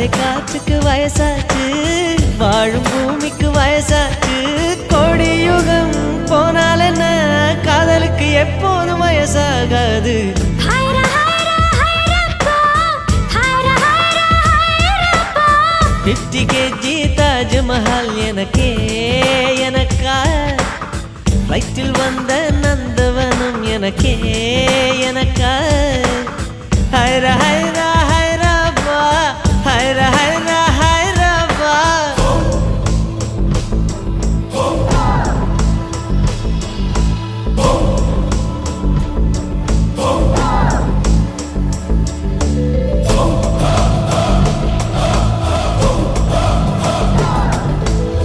ஆசை காற்றுக்கு வயசாச்சு, வாழும் பூமிக்கு வயசாச்சு. கோடி யுகம் போனால் என்ன, காதலுக்கு எப்போதும் வயசாகாது. 50 kg தாஜ்மஹால் எனக்கே எனக்கா, வயிற்றில் வந்த நந்தவனம் எனக்கே